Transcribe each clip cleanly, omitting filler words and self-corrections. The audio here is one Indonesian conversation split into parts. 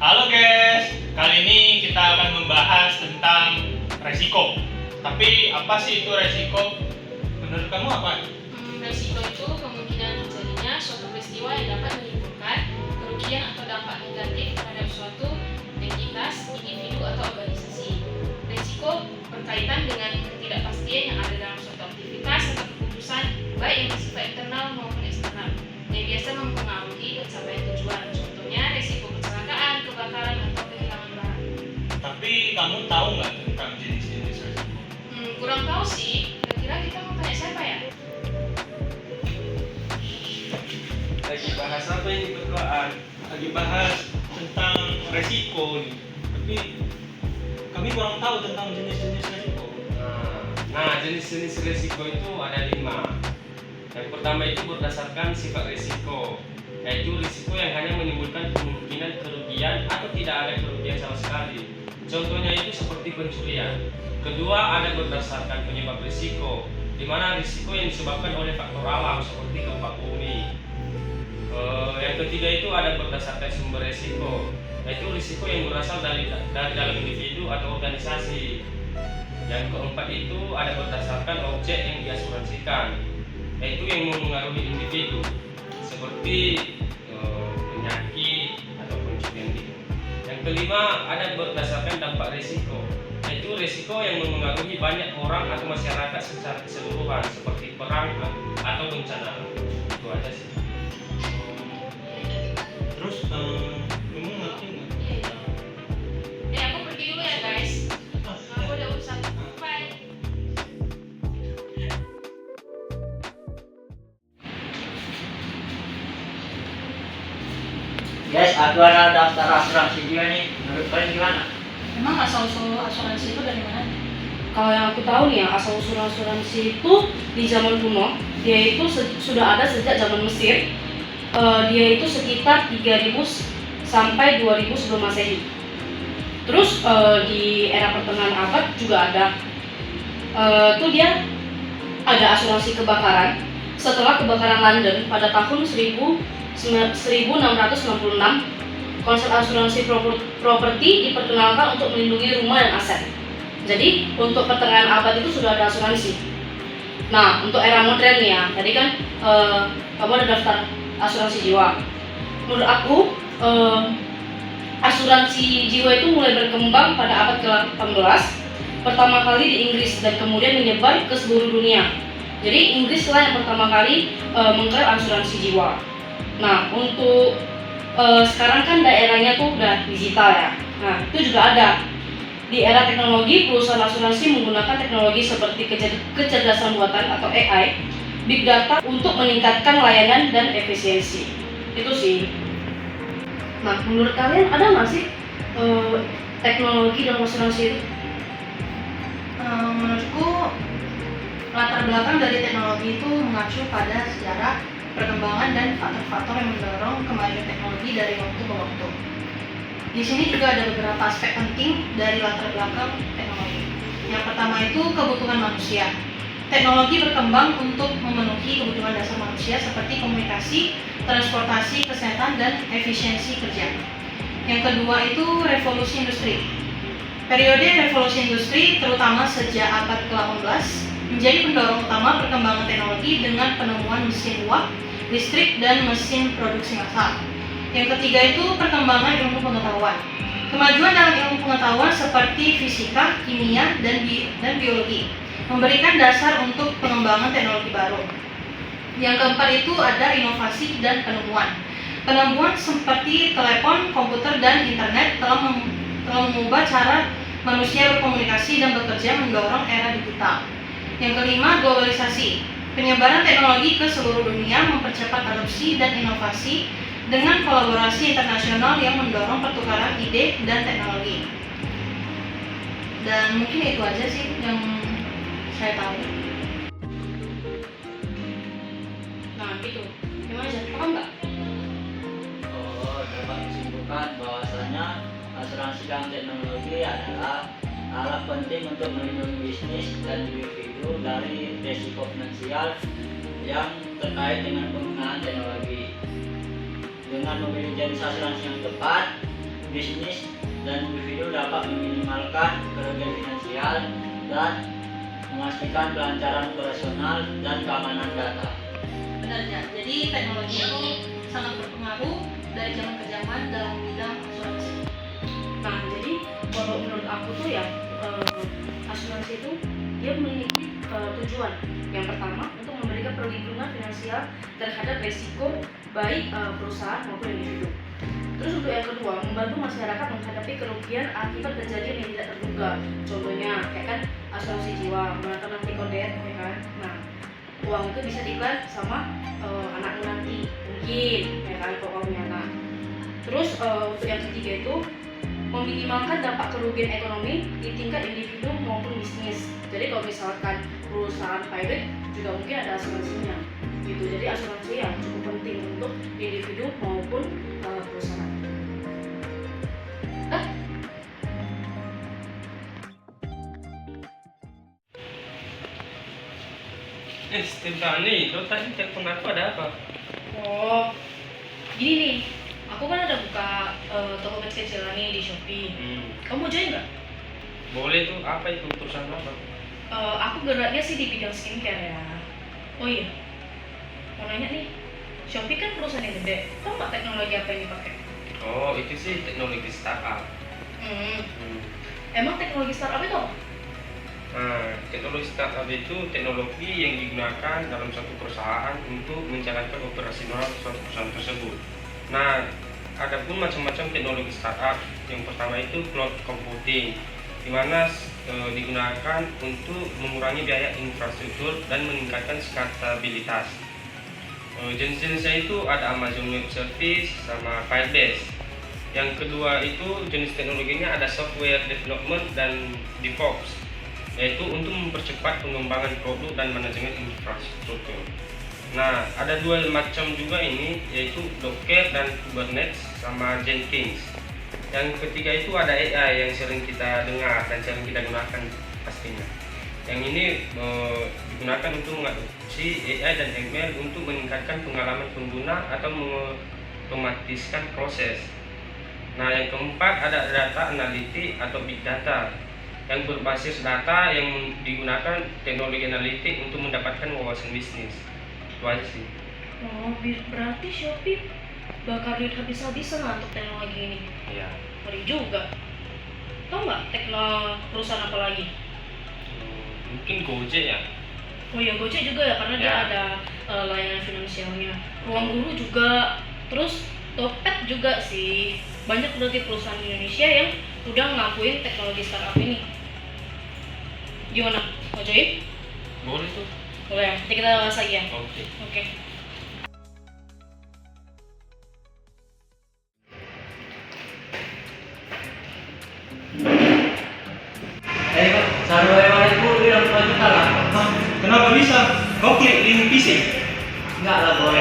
Halo guys, kali ini kita akan membahas tentang resiko. Tapi apa sih itu resiko? Menurut kamu apa? Resiko itu kemungkinan terjadinya suatu peristiwa yang dapat menimbulkan kerugian atau dampak negatif terhadap suatu entitas, individu atau organisasi. Resiko berkaitan dengan ketidakpastian yang ada dalam suatu aktivitas atau keputusan, baik yang bersifat internal maupun eksternal, yang biasa mempengaruhi pencapaian tujuan. Contohnya resiko kecelakaan, kebakaran, atau kehilangan barang. Tapi kamu tahu nggak tentang jenis-jenis resiko? Kurang tahu sih. Kira-kira kita mau tanya siapa ya? Lagi bahas apa ini berdoaan? Lagi bahas tentang resiko nih. Tapi kami kurang tahu tentang jenis-jenis resiko. Nah, jenis-jenis risiko itu ada 5. Yang pertama itu berdasarkan sifat risiko, yaitu risiko yang hanya menimbulkan kemungkinan kerugian atau tidak ada kerugian sama sekali. Contohnya itu seperti pencurian. Kedua, ada berdasarkan penyebab risiko, di mana risiko yang disebabkan oleh faktor alam seperti gempa bumi. Yang ketiga itu ada berdasarkan sumber risiko, yaitu risiko yang berasal dari dalam individu atau organisasi. Yang keempat itu ada berdasarkan objek yang diasuransikan, yaitu yang mempengaruhi individu seperti penyakit atau pencurian gitu. Yang kelima ada berdasarkan dampak risiko, yaitu risiko yang mempengaruhi banyak orang atau masyarakat secara keseluruhan seperti perang atau bencana. Itu aja sih. Terus kamu ngerti nggak? Aku pergi dulu ya guys. Aku udah urusan. Bye. Guys, aku ada daftar asuransi juga nih. Menurut kalian gimana? Emang asal-usul asuransi itu dari mana? Kalau yang aku tahu nih ya, asal-usul asuransi itu di zaman kuno, dia itu sudah ada sejak zaman Mesir. Dia itu sekitar 3000 sampai 2000 sebelum Masehi. Terus di era pertengahan abad juga ada. Tuh dia ada asuransi kebakaran. Setelah kebakaran London pada tahun 1666, konsep asuransi properti diperkenalkan untuk melindungi rumah dan aset. Jadi untuk pertengahan abad itu sudah ada asuransi. Nah, untuk era modern nih ya, tadi kan kamu ada daftar asuransi jiwa. Menurut aku asuransi jiwa itu mulai berkembang pada abad ke-18, pertama kali di Inggris dan kemudian menyebar ke seluruh dunia. Jadi Inggris lah yang pertama kali mengklaim asuransi jiwa. Nah, untuk sekarang kan daerahnya tuh udah digital ya. Nah, itu juga ada. Di era teknologi, perusahaan asuransi menggunakan teknologi seperti kecerdasan buatan atau AI, big data untuk meningkatkan layanan dan efisiensi. Itu sih. Nah, menurut kalian ada nggak sih teknologi dalam asuransi itu? Menurutku latar belakang dari teknologi itu mengacu pada sejarah, perkembangan dan faktor-faktor yang mendorong kemajuan teknologi dari waktu ke waktu. Di sini juga ada beberapa aspek penting dari latar belakang teknologi. Yang pertama itu kebutuhan manusia. Teknologi berkembang untuk memenuhi kebutuhan dasar manusia seperti komunikasi, transportasi, kesehatan, dan efisiensi kerja. Yang kedua itu revolusi industri. Periode revolusi industri terutama sejak abad ke-18 menjadi pendorong utama perkembangan teknologi dengan penemuan mesin uap, listrik, dan mesin produksi massal. Yang ketiga itu perkembangan ilmu pengetahuan. Kemajuan dalam ilmu pengetahuan seperti fisika, kimia, dan biologi memberikan dasar untuk pengembangan teknologi baru. Yang keempat itu ada inovasi dan penemuan. Penemuan seperti telepon, komputer, dan internet telah mengubah cara manusia berkomunikasi dan bekerja, mendorong era digital. Yang kelima, globalisasi. Penyebaran teknologi ke seluruh dunia mempercepat adopsi dan inovasi dengan kolaborasi internasional yang mendorong pertukaran ide dan teknologi. Dan mungkin itu aja sih yang saya tahu. Nah, gitu. Gimana sih? Paham nggak? Dapat disimpulkan bahwasanya asuransi dalam teknologi adalah alat penting untuk melindungi bisnis dan individu dari risiko finansial yang terkait dengan penggunaan teknologi. Dengan memilih jenis asuransi yang tepat, bisnis dan individu dapat meminimalkan kerugian finansial dan memastikan kelancaran operasional dan keamanan data. Benarnya, jadi teknologi itu sangat berpengaruh dari zaman ke zaman dalam bidang asuransi. Nah, jadi kalau menurut aku tuh ya asuransi itu dia memiliki tujuan. Yang pertama untuk memberikan perlindungan finansial terhadap resiko baik perusahaan maupun individu. Terus untuk yang kedua, membantu masyarakat menghadapi kerugian akibat kejadian yang tidak terduga. Contohnya kayak kan asuransi jiwa, menggunakan nanti kodet, ya kan. Nah, uang itu bisa diklaim sama anakmu nanti, mungkin, ya kan, kalau kamu punya anak. Terus untuk yang ketiga itu meminimalkan dampak kerugian ekonomi di tingkat individu maupun bisnis. Jadi kalau misalkan perusahaan private juga mungkin ada asuransinya gitu. Jadi asuransi yang cukup penting untuk individu maupun perusahaan. Stefani, lo tadi telepon aku ada apa? Oh, gini nih, aku kan ada buka toko kecil-kecilan nih di Shopee. Kamu mau join nggak? Boleh tuh, apa itu perusahaan apa? Aku geraknya sih di bidang skincare ya. Oh iya, mau nanya nih, Shopee kan perusahaan yang gede, tau nggak teknologi apa yang dipakai? Oh, itu sih teknologi startup. Emang teknologi startup itu apa? Nah, teknologi startup itu teknologi yang digunakan dalam suatu perusahaan untuk menjalankan operasional suatu perusahaan tersebut. Nah, ada pun macam-macam teknologi startup. Yang pertama itu cloud computing, di mana digunakan untuk mengurangi biaya infrastruktur dan meningkatkan skalabilitas. Jenis-jenisnya itu ada Amazon Web Service sama Firebase. Yang kedua itu jenis teknologinya ada software development dan DevOps, yaitu untuk mempercepat pengembangan produk dan manajemen infrastruktur. Nah, ada dua macam juga ini, yaitu Docker dan Kubernetes sama Jenkins. Yang ketiga itu ada AI yang sering kita dengar dan sering kita gunakan pastinya. Yang ini digunakan untuk mengadopsi AI dan ML untuk meningkatkan pengalaman pengguna atau mengotomatiskan proses. Nah, yang keempat ada data analitik atau big data, yang berbasis data yang digunakan teknologi analitik untuk mendapatkan wawasan bisnis. Itu aja sih. Oh, berarti Shopee bakal duit habis-habisan lah untuk teknologi ini. Iya. Ngeri juga. Tau nggak teknologi perusahaan apa lagi? Mungkin Gojek ya. Oh iya, Gojek juga ya, karena dia Ya. ada layanan finansialnya. Ruang Guru juga, terus Topet juga sih. Banyak berarti perusahaan di Indonesia yang udah ngelakuin teknologi startup ini. Gimana? Mau join? Boleh tuh. Boleh, nanti kita bahas lagi ya. Oke. Oke. Saldo hewan itu bilang 2 juta lah. Kenapa bisa? Kau klik link phishing? Enggak lah boy.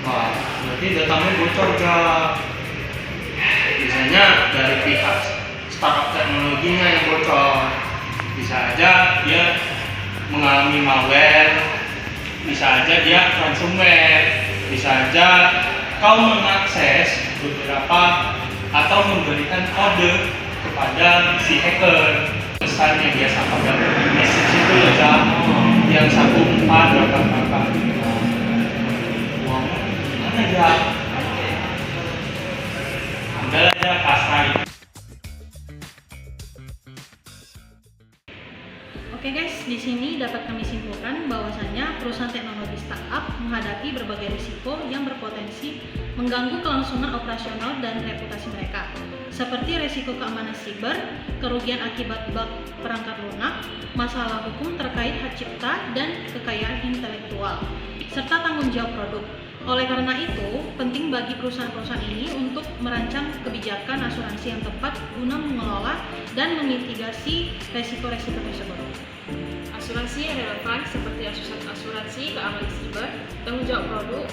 Wah, berarti datamu bocor kah? Biasanya dari pihak startup teknologinya yang bocor. Bisa aja dia mengalami malware, bisa aja dia ransomware, bisa aja kau mengakses beberapa atau memberikan kode kepada si hacker. Pesan yang biasa pada message itu loh, yang 14 berapa. Uangnya gimana ya? Ambil aja pasrah. Oke guys, di sini dapat kami simpulkan bahwasannya perusahaan teknologi startup menghadapi berbagai risiko yang berpotensi mengganggu kelangsungan operasional dan reputasi mereka, seperti risiko keamanan siber, kerugian akibat bug perangkat lunak, masalah hukum terkait hak cipta dan kekayaan intelektual, serta tanggung jawab produk. Oleh karena itu, penting bagi perusahaan-perusahaan ini untuk merancang kebijakan asuransi yang tepat guna mengelola dan memitigasi resiko-resiko tersebut. Asuransi yang relevan seperti asuransi keamanan siber, tanggung jawab produk,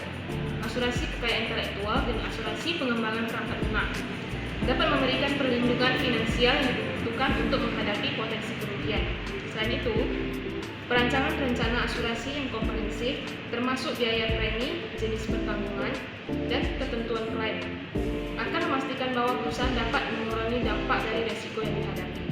asuransi kekayaan intelektual, dan asuransi pengembangan perangkat lunak dapat memberikan perlindungan finansial yang dibutuhkan untuk menghadapi potensi kerugian. Selain itu, perancangan rencana asuransi yang komprehensif termasuk biaya premi, jenis pertanggungan, dan ketentuan klaim. akan memastikan bahwa perusahaan dapat mengurangi dampak dari resiko yang dihadapi.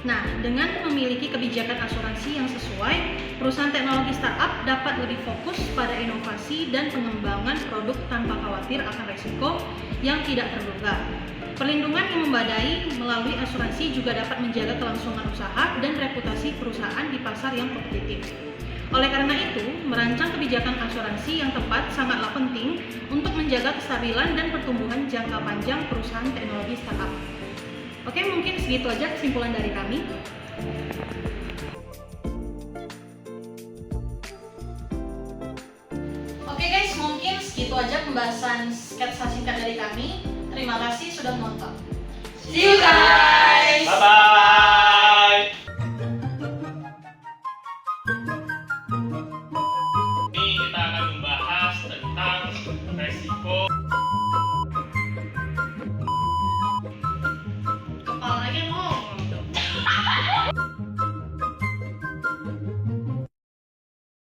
Nah, dengan memiliki kebijakan asuransi yang sesuai, perusahaan teknologi startup dapat lebih fokus pada inovasi dan pengembangan produk tanpa khawatir akan resiko yang tidak terduga. Perlindungan yang memadai melalui asuransi juga dapat menjaga kelangsungan usaha dan reputasi perusahaan di pasar yang kompetitif. Oleh karena itu, merancang kebijakan asuransi yang tepat sangatlah penting untuk menjaga kestabilan dan pertumbuhan jangka panjang perusahaan teknologi startup. Oke, mungkin segitu aja kesimpulan dari kami. Oke guys, mungkin segitu aja pembahasan sketsa singkat dari kami. Terima kasih sudah menonton. See you guys!